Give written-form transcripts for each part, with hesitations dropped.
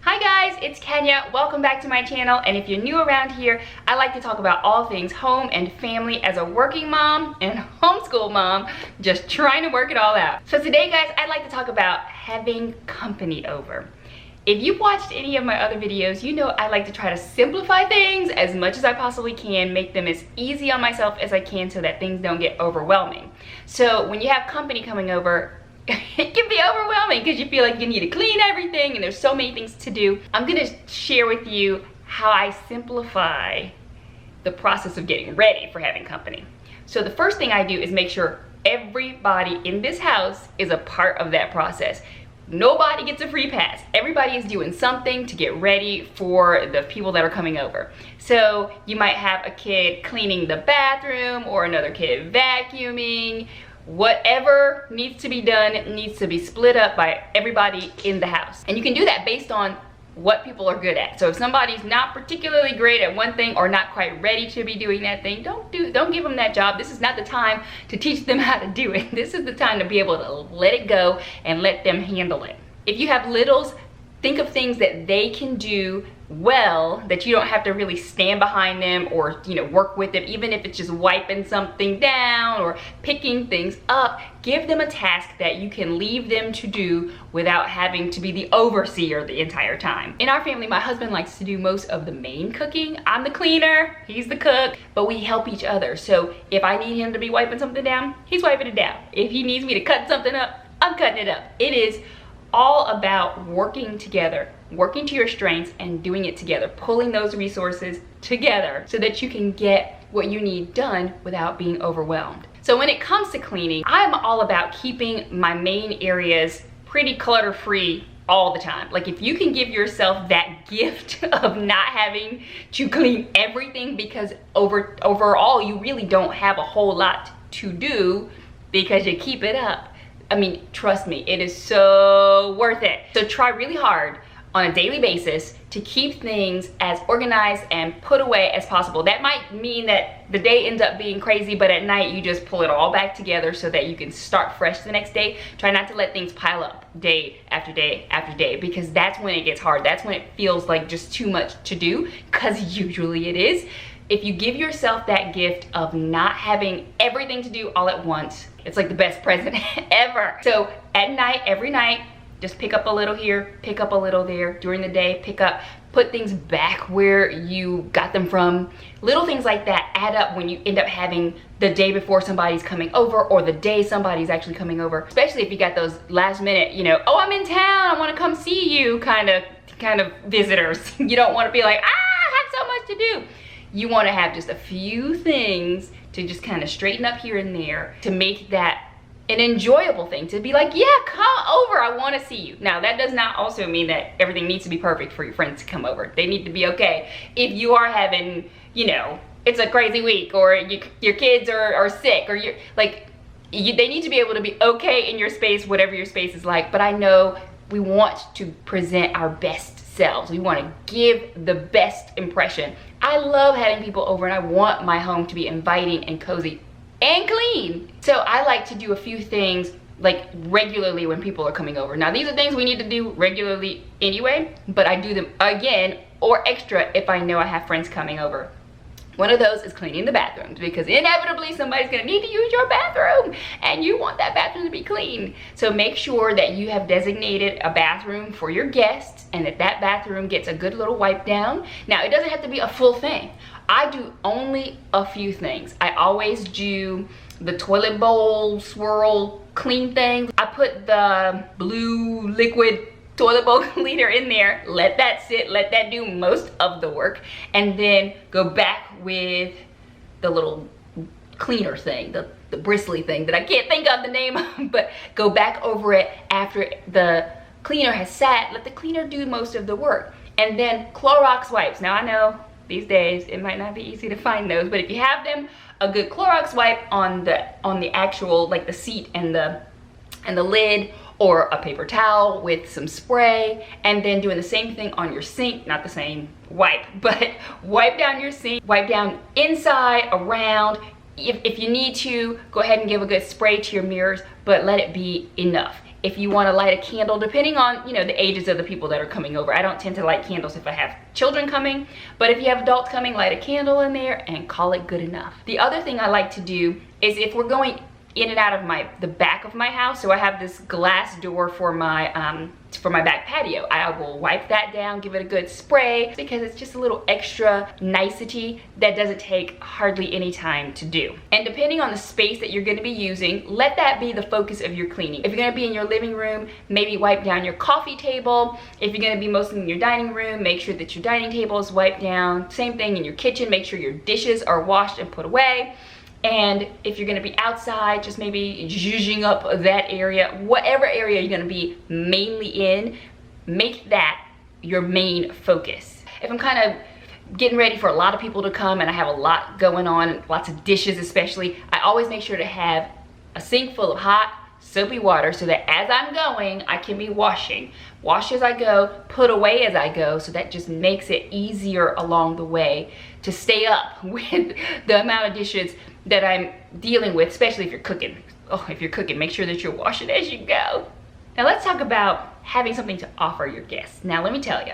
Hi guys, it's Kenya. Welcome back to my channel, and if you're new around here, I like to talk about all things home and family as a working mom and homeschool mom, just trying to work it all out. So today guys, I'd like to talk about having company over. If you've watched any of my other videos, you know I like to try to simplify things as much as I possibly can, make them as easy on myself as I can so that things don't get overwhelming. So when you have company coming over, it can be overwhelming because you feel like you need to clean everything and there's so many things to do. I'm gonna share with you how I simplify the process of getting ready for having company. So the first thing I do is make sure everybody in this house is a part of that process. Nobody gets a free pass. Everybody is doing something to get ready for the people that are coming over. So you might have a kid cleaning the bathroom or another kid vacuuming. Whatever needs to be done needs to be split up by everybody in the house. And you can do that based on what people are good at. So if somebody's not particularly great at one thing or not quite ready to be doing that thing, don't give them that job. This is not the time to teach them how to do it. This is the time to be able to let it go and let them handle it. If you have littles, think of things that they can do well, that you don't have to really stand behind them or work with them, even if it's just wiping something down or picking things up. Give them a task that you can leave them to do without having to be the overseer the entire time. In our family, my husband likes to do most of the main cooking. I'm the cleaner, he's the cook, but we help each other. So if I need him to be wiping something down, he's wiping it down. If he needs me to cut something up, I'm cutting it up. It is all about working together, working to your strengths and doing it together, pulling those resources together so that you can get what you need done without being overwhelmed. So when it comes to cleaning, I'm all about keeping my main areas pretty clutter-free all the time. Like if you can give yourself that gift of not having to clean everything because overall you really don't have a whole lot to do because you keep it up. I mean, trust me, it is so worth it. So try really hard on a daily basis to keep things as organized and put away as possible. That might mean that the day ends up being crazy, but at night you just pull it all back together so that you can start fresh the next day. Try not to let things pile up day after day after day, because that's when it gets hard. That's when it feels like just too much to do, because usually it is. If you give yourself that gift of not having everything to do all at once, it's like the best present ever. So at night, every night, just pick up a little here, pick up a little there. During the day, put things back where you got them from. Little things like that add up when you end up having the day before somebody's coming over or the day somebody's actually coming over. Especially if you got those last minute, oh, I'm in town, I wanna come see you kind of visitors. You don't wanna be like, I have so much to do. You want to have just a few things to just kind of straighten up here and there to make that an enjoyable thing, to be like, yeah, come over, I want to see you. Now that does not also mean that everything needs to be perfect for your friends to come over. They need to be okay. If you are having, it's a crazy week, or your kids are sick, or they need to be able to be okay in your space, whatever your space is like. But I know we want to present our best selves. We want to give the best impression. I love having people over, and I want my home to be inviting and cozy and clean. So I like to do a few things like regularly when people are coming over. Now these are things we need to do regularly anyway, but I do them again or extra if I know I have friends coming over. One of those is cleaning the bathrooms, because inevitably somebody's gonna need to use your bathroom and you want that bathroom to be clean. So make sure that you have designated a bathroom for your guests and that bathroom gets a good little wipe down. Now it doesn't have to be a full thing. I do only a few things. I always do the toilet bowl swirl clean thing. I put the blue liquid toilet bowl cleaner in there, let that sit, let that do most of the work, and then go back with the little cleaner thing, the bristly thing that I can't think of the name of, but go back over it after the cleaner has sat, let the cleaner do most of the work. And then Clorox wipes. Now I know these days it might not be easy to find those, but if you have them, a good Clorox wipe on the actual, like the seat and the lid, or a paper towel with some spray, and then doing the same thing on your sink, not the same wipe, but wipe down your sink, wipe down inside, around. If you need to, go ahead and give a good spray to your mirrors, but let it be enough. If you want to light a candle, depending on, you know, the ages of the people that are coming over. I don't tend to light candles if I have children coming, but if you have adults coming, light a candle in there and call it good enough. The other thing I like to do is if we're going in and out of the back of my house, so I have this glass door for my back patio. I will wipe that down, give it a good spray, because it's just a little extra nicety that doesn't take hardly any time to do. And depending on the space that you're going to be using, let that be the focus of your cleaning. If you're going to be in your living room, maybe wipe down your coffee table. If you're going to be mostly in your dining room, make sure that your dining table is wiped down. Same thing in your kitchen, make sure your dishes are washed and put away. And if you're gonna be outside, just maybe zhuzhing up that area, whatever area you're gonna be mainly in, make that your main focus. If I'm kind of getting ready for a lot of people to come and I have a lot going on, lots of dishes especially, I always make sure to have a sink full of hot, soapy water so that as I'm going, I can be washing. Wash as I go, put away as I go, so that just makes it easier along the way to stay up with the amount of dishes that I'm dealing with, especially if you're cooking. Oh, if you're cooking, make sure that you're washing as you go. Now let's talk about having something to offer your guests. Now let me tell you,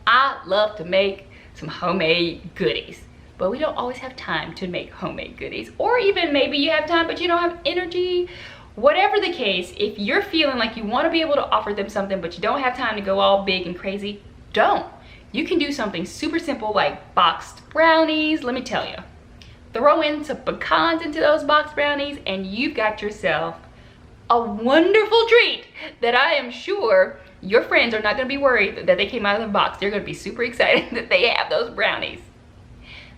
I love to make some homemade goodies, but we don't always have time to make homemade goodies. Or even maybe you have time, but you don't have energy. Whatever the case, if you're feeling like you want to be able to offer them something, but you don't have time to go all big and crazy, don't. You can do something super simple like boxed brownies. Let me tell you, throw in some pecans into those boxed brownies and you've got yourself a wonderful treat that I am sure your friends are not going to be worried that they came out of the box. They're going to be super excited that they have those brownies.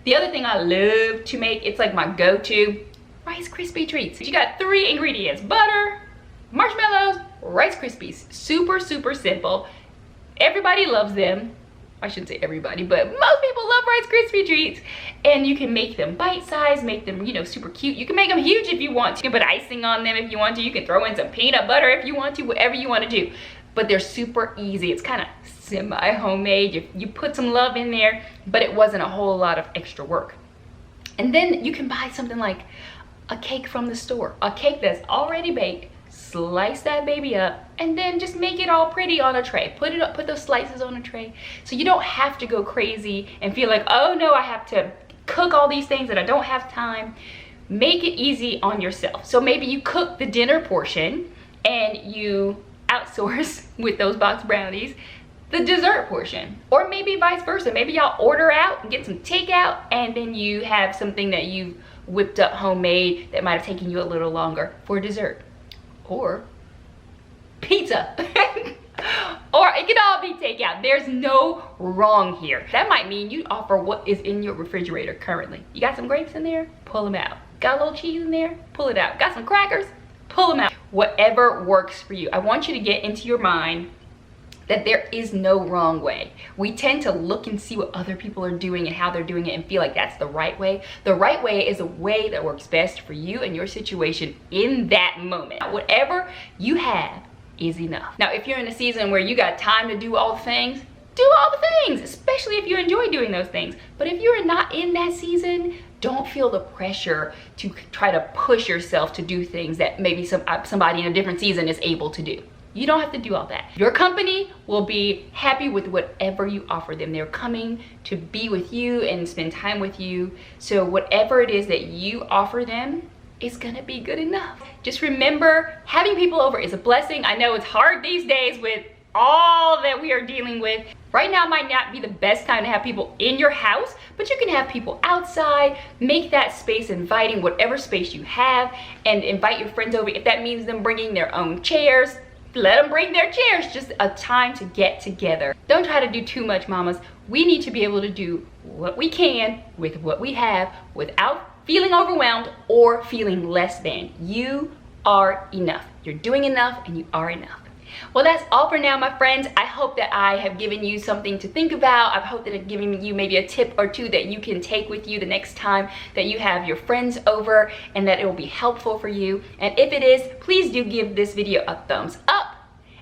The other thing I love to make, it's like my go-to, Rice Krispie treats. You got 3 ingredients: butter, marshmallows, Rice Krispies. Super, super simple. Everybody loves them. I shouldn't say everybody, but most people love Rice Krispie treats. And you can make them bite-sized, make them, you know, super cute. You can make them huge if you want to. You can put icing on them if you want to. You can throw in some peanut butter if you want to, whatever you want to do. But they're super easy. It's kind of semi-homemade. You put some love in there, but it wasn't a whole lot of extra work. And then you can buy something like a cake from the store. A cake that's already baked. Slice that baby up and then just make it all pretty on a tray. Put it up, put those slices on a tray, so you don't have to go crazy and feel like, oh no, I have to cook all these things and I don't have time. Make it easy on yourself. So maybe you cook the dinner portion and you outsource with those boxed brownies the dessert portion, or maybe vice versa. Maybe y'all order out and get some takeout, and then you have something that you've whipped up homemade that might have taken you a little longer for dessert. Or pizza. Or it can all be takeout. There's no wrong here. That might mean you offer what is in your refrigerator currently. You got some grapes in there? Pull them out. Got a little cheese in there? Pull it out. Got some crackers? Pull them out. Whatever works for you. I want you to get into your mind that there is no wrong way. We tend to look and see what other people are doing and how they're doing it and feel like that's the right way. The right way is a way that works best for you and your situation in that moment. Whatever you have is enough. Now, if you're in a season where you got time to do all the things, do all the things, especially if you enjoy doing those things. But if you're not in that season, don't feel the pressure to try to push yourself to do things that maybe somebody in a different season is able to do. You don't have to do all that. Your company will be happy with whatever you offer them. They're coming to be with you and spend time with you. So whatever it is that you offer them is gonna be good enough. Just remember, having people over is a blessing. I know it's hard these days with all that we are dealing with. Right now might not be the best time to have people in your house, but you can have people outside. Make that space inviting, whatever space you have, and invite your friends over. If that means them bringing their own chairs, let them bring their chairs. Just a time to get together. Don't try to do too much, mamas. We need to be able to do what we can with what we have without feeling overwhelmed or feeling less than. You are enough. You're doing enough and you are enough. Well, that's all for now, my friends. I hope that I have given you something to think about. I hope that I've given you maybe a tip or two that you can take with you the next time that you have your friends over, and that it will be helpful for you. And if it is, please do give this video a thumbs up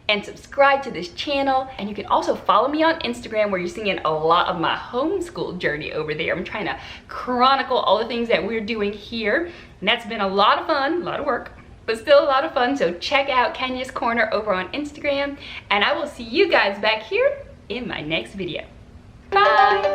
and subscribe to this channel. And you can also follow me on Instagram, where you're seeing a lot of my homeschool journey over there. I'm trying to chronicle all the things that we're doing here, and that's been a lot of fun, a lot of work. but still a lot of fun. So check out Kenya's Corner over on Instagram, and I will see you guys back here in my next video. Bye!